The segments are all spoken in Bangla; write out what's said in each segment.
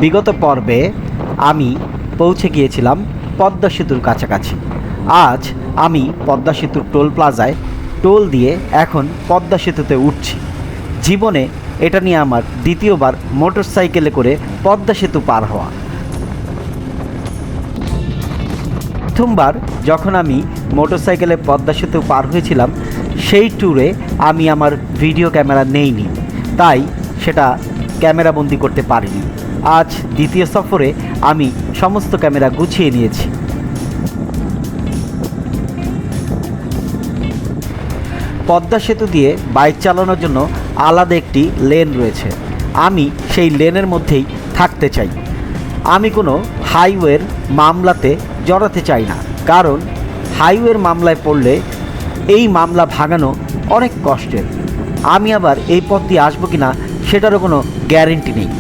বিগত পর্বে আমি পৌঁছে গিয়েছিলাম পদ্মা সেতুর কাছাকাছি। আজ আমি পদ্মা সেতুর টোল প্লাজায় টোল দিয়ে এখন পদ্মা সেতুতে উঠছি। জীবনে এটা নিয়ে আমার দ্বিতীয়বার মোটরসাইকেলে করে পদ্মা সেতু পার হওয়া। প্রথমবার যখন আমি মোটরসাইকেলে পদ্মা সেতু পার হয়েছিলাম, সেই ট্যুরে আমি আমার ভিডিও ক্যামেরা নেইনি, তাই সেটা ক্যামেরাবন্দি করতে পারিনি। আজ দ্বিতীয় সফরে আমি সমস্ত ক্যামেরা গুছিয়ে নিয়েছি। পদ্মা সেতু দিয়ে বাইক চালানোর জন্য আলাদা একটি লেন রয়েছে। আমি সেই লেনের মধ্যেই থাকতে চাই। আমি কোনো হাইওয়ের মামলাতে জড়াতে চাই না, কারণ হাইওয়ের মামলায় পড়লে এই মামলা ভাঙানো অনেক কষ্টের। আমি আবার এই পথ দিয়ে আসবো কি না সেটারও কোনো গ্যারেন্টি নেই।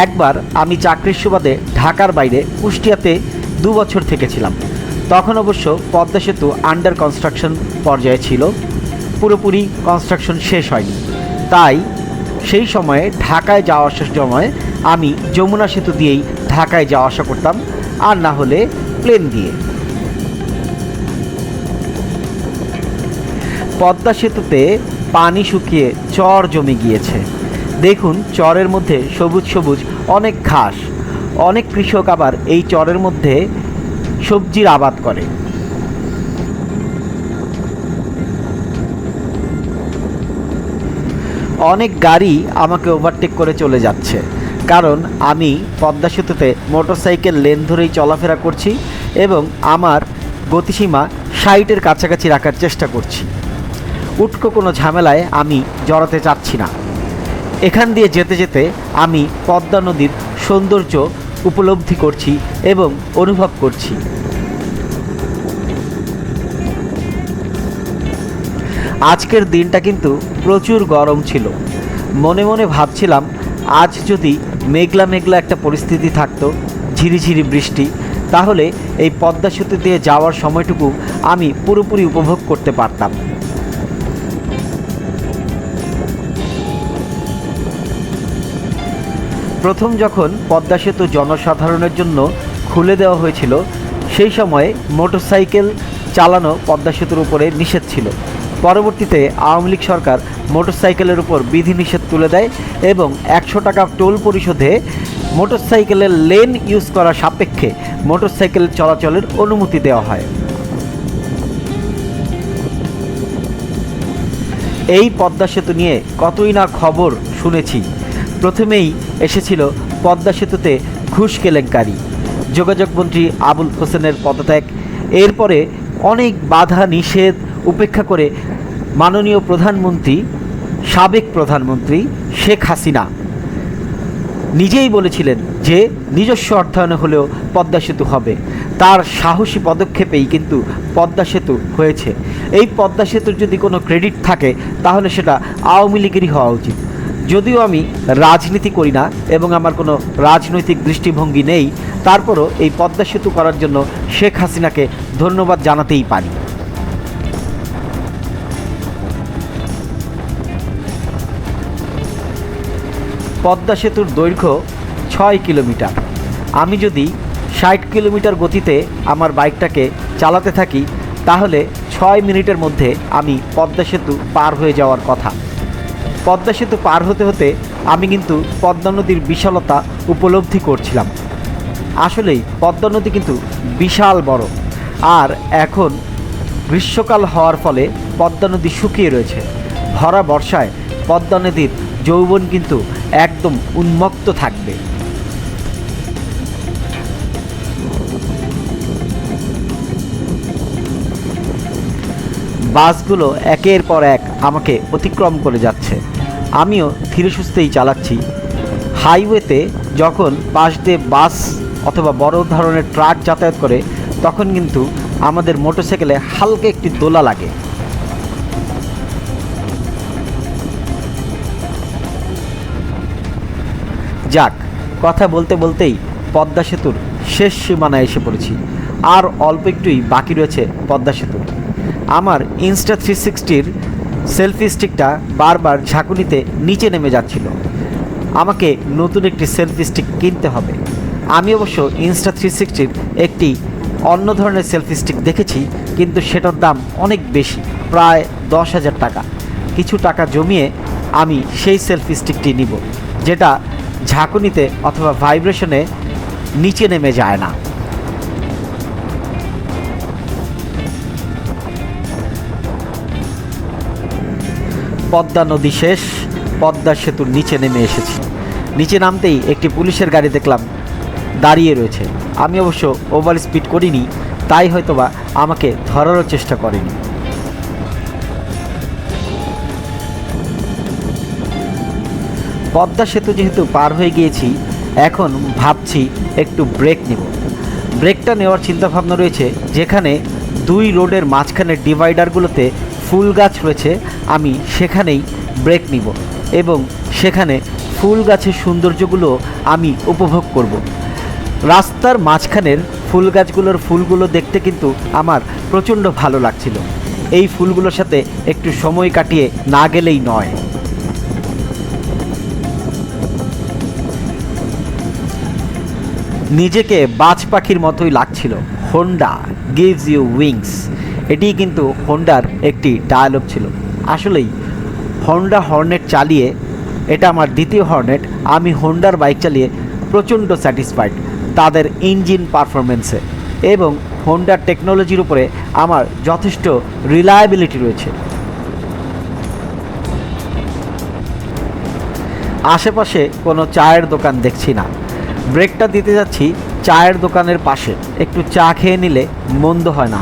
একবার আমি চাকরির সুবাদে ঢাকার বাইরে কুষ্টিয়াতে 2 বছর থেকেছিলাম। তখন অবশ্য পদ্মা সেতু আন্ডার কনস্ট্রাকশন পর্যায়ে ছিল, পুরোপুরি কনস্ট্রাকশন শেষ হয়নি। তাই সেই সময়ে ঢাকায় যাওয়া আসার সময় আমি যমুনা সেতু দিয়েই ঢাকায় যাওয়া আসা করতাম, আর না হলে প্লেন দিয়ে। পদ্মা সেতুতে পানি শুকিয়ে চর জমে গিয়েছে। দেখুন, চরের মধ্যে সবুজ সবুজ অনেক ঘাস। অনেক কৃষক আবার এই চরের মধ্যে সবজির আবাদ করে। অনেক গাড়ি আমাকে ওভারটেক করে চলে যাচ্ছে, কারণ আমি পদ্মা সেতুতে মোটরসাইকেল লেন ধরেই চলাফেরা করছি এবং আমার গতিসীমা 60-এর কাছাকাছি রাখার চেষ্টা করছি। উটকো কোনো ঝামেলায় আমি জড়াতে চাচ্ছি না। এখান দিয়ে যেতে যেতে আমি পদ্মা নদীর সৌন্দর্য উপলব্ধি করছি এবং অনুভব করছি। আজকের দিনটা কিন্তু প্রচুর গরম ছিল। মনে মনে ভাবছিলাম, আজ যদি মেঘলা মেঘলা একটা পরিস্থিতি থাকতো, ঝিরিঝিরি বৃষ্টি, তাহলে এই পদ্মা সেতু দিয়ে যাওয়ার সময়টুকু আমি পুরোপুরি উপভোগ করতে পারতাম। প্রথম যখন পদ্মা সেতু জনসাধারণের জন্য খুলে দেওয়া হয়েছিল, সেই সময়ে মোটরসাইকেল চালানো পদ্মা সেতুর উপরে নিষেধ ছিল। পরবর্তীতে আওয়ামী লীগ সরকার মোটরসাইকেলের উপর বিধিনিষেধ তুলে দেয় এবং 100 টাকা টোল পরিশোধে মোটরসাইকেলের লেন ইউজ করা সাপেক্ষে মোটরসাইকেল চলাচলের অনুমতি দেওয়া হয়। এই পদ্মা সেতু নিয়ে কতই না খবর শুনেছি। প্রথমেই এসেছিল পদ্মা সেতুতে ঘুষ কেলেঙ্কারি, যোগাযোগমন্ত্রী আবুল হোসেনের পদত্যাগ। এরপরে অনেক বাধা নিষেধ উপেক্ষা করে মাননীয় প্রধানমন্ত্রী, সাবেক প্রধানমন্ত্রী শেখ হাসিনা নিজেই বলেছিলেন যে নিজস্ব অর্থায়নে হলেও পদ্মা সেতু হবে। তার সাহসী পদক্ষেপেই কিন্তু পদ্মা সেতু হয়েছে। এই পদ্মা সেতুর যদি কোনো ক্রেডিট থাকে তাহলে সেটা আওয়ামী লীগেরই হওয়া উচিত। যদিও আমি রাজনীতি করি না এবং আমার কোনো রাজনৈতিক দৃষ্টিভঙ্গি নেই, তারপরও এই পদ্মা সেতু করার জন্য শেখ হাসিনাকে ধন্যবাদ জানাতেই পারি। পদ্মা সেতুর দৈর্ঘ্য 6 কিলোমিটার। আমি যদি 60 কিলোমিটার গতিতে আমার বাইকটাকে চালাতে থাকি, তাহলে 6 মিনিটের মধ্যে আমি পদ্মা সেতু পার হয়ে যাওয়ার কথা। পদ্মা সেতু পার হতে হতে আমি কিন্তু পদ্মা নদীর বিশালতা উপলব্ধি করছিলাম। আসলেই পদ্মা নদী কিন্তু বিশাল বড়, আর এখন গ্রীষ্মকাল হওয়ার ফলে পদ্মা নদী শুকিয়ে রয়েছে। ভরা বর্ষায় পদ্মা নদীর যৌবন কিন্তু একদম উন্মুক্ত থাকবে। বাসগুলো একের পর এক আমাকে অতিক্রম করে যাচ্ছে। আমিও ধীরে সুস্থেই চালাচ্ছি। হাইওয়েতে যখন পাশ দিয়ে বাস অথবা বড় ধরনের ট্রাক যাতায়াত করে, তখন কিন্তু আমাদের মোটরসাইকেলে হালকা একটি দোলা লাগে। যাক, কথা বলতে বলতেই পদ্মা সেতুর শেষ সীমানায় এসে পড়েছি। আর অল্প একটুই বাকি রয়েছে পদ্মা সেতুর। আমার ইনস্টা 360-র সেলফি স্টিকটা বারবার ঝাঁকুনিতে নিচে নেমে যাচ্ছিল। আমাকে নতুন একটি সেলফি স্টিক কিনতে হবে। আমি অবশ্য ইনস্টা360-র একটি অন্য ধরনের সেলফি স্টিক দেখেছি, কিন্তু সেটার দাম অনেক বেশি, প্রায় 10,000 টাকা। কিছু টাকা জমিয়ে আমি সেই সেলফি স্টিকটি নিব, যেটা ঝাঁকুনিতে অথবা ভাইব্রেশনে নিচে নেমে যায় না। পদ্মা নদী শেষ, পদ্মা সেতুর নিচে নেমে এসেছি। নিচে নামতেই একটি পুলিশের গাড়ি দেখলাম দাঁড়িয়ে রয়েছে। আমি অবশ্য ওভার স্পিড করিনি, তাই হয়তোবা আমাকে ধরারও চেষ্টা করেনি। পদ্মা সেতু যেহেতু পার হয়ে গিয়েছি, এখন ভাবছি একটু ব্রেক নেব। ব্রেকটা নেওয়ার চিন্তাভাবনা রয়েছে, যেখানে দুই রোডের মাঝখানের ডিভাইডারগুলোতে ফুল গাছ রয়েছে, আমি সেখানেই ব্রেক নিব এবং সেখানে ফুল গাছের সৌন্দর্যগুলো আমি উপভোগ করব। রাস্তার মাঝখানের ফুল গাছগুলোর ফুলগুলো দেখতে কিন্তু আমার প্রচণ্ড ভালো লাগছিল। এই ফুলগুলোর সাথে একটু সময় কাটিয়ে না গেলেই নয়। নিজেকে বাজ পাখির মতোই লাগছিল। হোন্ডা গিভস ইউ উইংস, এটি কিন্তু হোন্ডার একটি ডায়ালগ ছিল। আসলেই হোন্ডা হর্নেট চালিয়ে, এটা আমার দ্বিতীয় হর্নেট, আমি হোন্ডার বাইক চালিয়ে প্রচণ্ড স্যাটিসফাইড তাদের ইঞ্জিন পারফরমেন্সে, এবং হোন্ডার টেকনোলজির উপরে আমার যথেষ্ট রিলায়েবিলিটি রয়েছে। আশেপাশে কোনো চায়ের দোকান দেখছি না। ব্রেকটা দিতে যাচ্ছি চায়ের দোকানের পাশে, একটু চা খেয়ে নিলে মন্দ হয় না,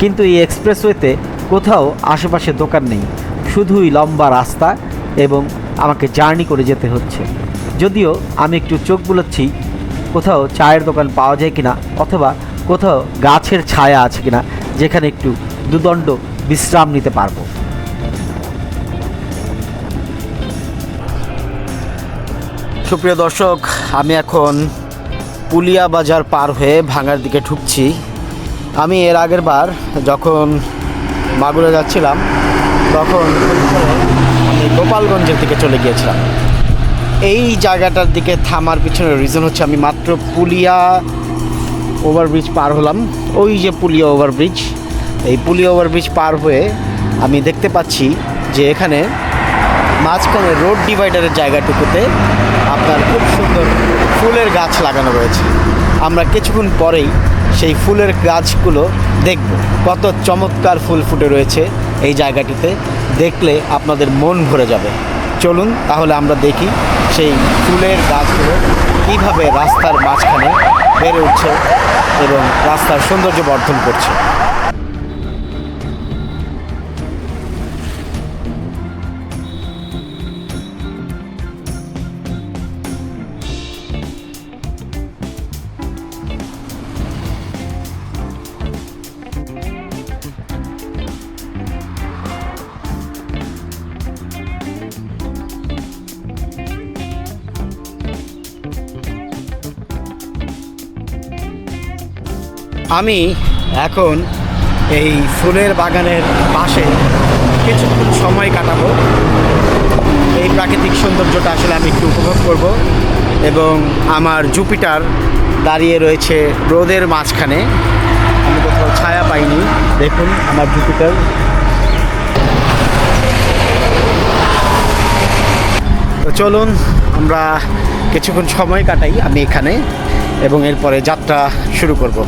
কিন্তু এই এক্সপ্রেসওয়েতে কোথাও আশেপাশে দোকান নেই, শুধুই লম্বা রাস্তা এবং আমাকে জার্নি করে যেতে হচ্ছে। যদিও আমি একটু চোখ বুলাচ্ছি কোথাও চায়ের দোকান পাওয়া যায় কিনা, অথবা কোথাও গাছের ছায়া আছে কিনা যেখানে একটু দুদণ্ড বিশ্রাম নিতে পারবো। সুপ্রিয় দর্শক, আমি এখন পুলিয়া বাজার পার হয়ে ভাঙার দিকে ঢুকছি। আমি এর আগের বার যখন মাগুরা যাচ্ছিলাম, তখন আমি গোপালগঞ্জের দিকে চলে গিয়েছিলাম। এই জায়গাটার দিকে থামার পিছনের রিজন হচ্ছে, আমি মাত্র পুলিয়া ওভারব্রিজ পার হলাম। ওই যে পুলিয়া ওভারব্রিজ, এই পুলিয়া ওভারব্রিজ পার হয়ে আমি দেখতে পাচ্ছি যে এখানে মাঝখানে রোড ডিভাইডারের জায়গাটুকুতে আপনার খুব সুন্দর ফুলের গাছ লাগানো রয়েছে। আমরা কিছুক্ষণ পরেই সেই ফুলের গাছগুলো দেখব। কত চমৎকার ফুল ফুটে রয়েছে এই জায়গাটিতে, দেখলে আপনাদের মন ভরে যাবে। চলুন তাহলে আমরা দেখি সেই ফুলের গাছগুলো কীভাবে রাস্তার মাঝখানে বেড়ে উঠছে এবং রাস্তার সৌন্দর্য বর্ধন করছে। আমি এখন এই ফুলের বাগানের পাশে কিছুক্ষণ সময় কাটাবো। এই প্রাকৃতিক সৌন্দর্যটা আসলে আমি একটু উপভোগ করব, এবং আমার জুপিটার দাঁড়িয়ে রয়েছে রোদের মাঝখানে। আমি কোথাও ছায়া পাইনি, দেখুন আমার জুপিটার। তো চলুন আমরা কিছুক্ষণ সময় কাটাই আমি এখানে, এবং এরপরে যাত্রা শুরু করব।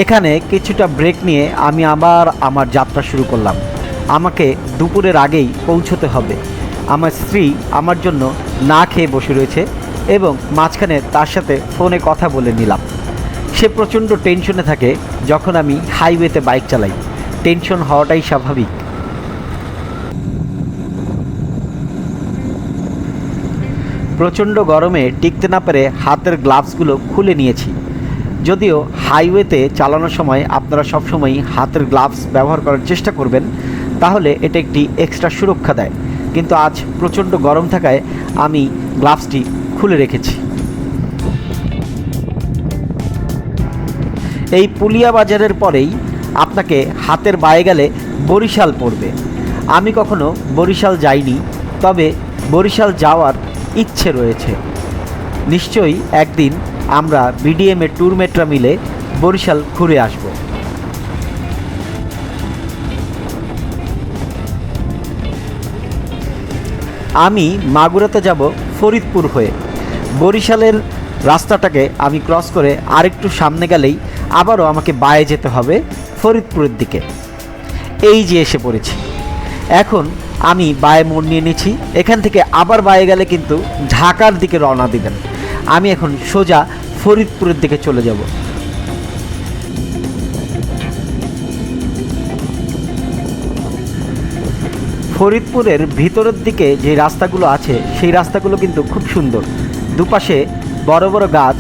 এখানে কিছুটা ব্রেক নিয়ে আমি আবার আমার যাত্রা শুরু করলাম। আমাকে দুপুরের আগেই পৌঁছতে হবে। আমার স্ত্রী আমার জন্য না খেয়ে বসে রয়েছে, এবং মাঝখানে তার সাথে ফোনে কথা বলে নিলাম। সে প্রচণ্ড টেনশনে থাকে যখন আমি হাইওয়েতে বাইক চালাই। টেনশন হওয়াটাই স্বাভাবিক। প্রচণ্ড গরমে টিকতে না পেরে হাতের গ্লাভসগুলো খুলে নিয়েছি। যদিও হাইওয়েতে চালানোর সময় আপনারা সবসময় হাতের গ্লাভস ব্যবহার করার চেষ্টা করবেন, তাহলে এটা একটি এক্সট্রা সুরক্ষা দেয়, কিন্তু আজ প্রচণ্ড গরম থাকায় আমি গ্লাভসটি খুলে রেখেছি। এই পুলিয়া বাজারের পরেই আপনাকে হাতের বায়ে গেলে বরিশাল পড়বে। আমি কখনো বরিশাল যাইনি, তবে বরিশাল যাওয়ার ইচ্ছে রয়েছে। নিশ্চয়ই একদিন আমরা বিডিএমের ট্যুর মেটরা মিলে বরিশাল ঘুরে আসব। আমি মাগুরাতে যাব ফরিদপুর হয়ে। বরিশালের রাস্তাটাকে আমি ক্রস করে আরেকটু সামনে গেলেই আবারও আমাকে বায়ে যেতে হবে ফরিদপুরের দিকে। এই যে এসে পড়েছি। এখন আমি বায়ে মোড় নিয়ে নিচ্ছি। এখান থেকে আবার বায়ে গেলে কিন্তু ঢাকার দিকে রওনা দিবেন। আমি এখন সোজা ফরিদপুরের দিকে চলে যাব। ফরিদপুরের ভিতরের দিকে যে রাস্তাগুলো আছে সেই রাস্তাগুলো কিন্তু খুব সুন্দর। দুপাশে বড় বড় গাছ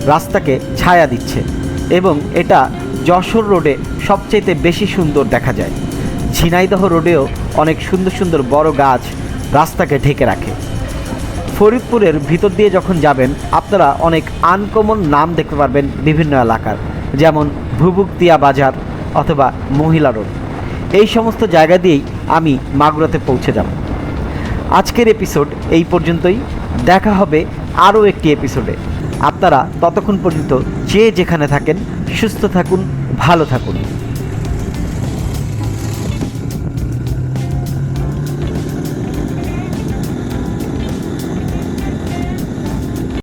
রাস্তাকে ছায়া দিচ্ছে এবং এটা যশোর রোডে সবচেয়ে বেশি সুন্দর দেখা যায়। ঝিনাইদহ রোডেও অনেক সুন্দর সুন্দর বড় গাছ রাস্তাকে ঢেকে রাখে। ফরিদপুরের ভিতর দিয়ে যখন যাবেন আপনারা অনেক আনকমন নাম দেখতে পারবেন বিভিন্ন এলাকার, যেমন ভুবুকতিয়া বাজার অথবা মহিলা রোড। এই সমস্ত জায়গা দিয়েই আমি মাগুরাতে পৌঁছে যাব। আজকের এপিসোড এই পর্যন্তই। দেখা হবে আরও একটি এপিসোডে। আপনারা ততক্ষণ পর্যন্ত যে যেখানে থাকেন সুস্থ থাকুন, ভালো থাকুন।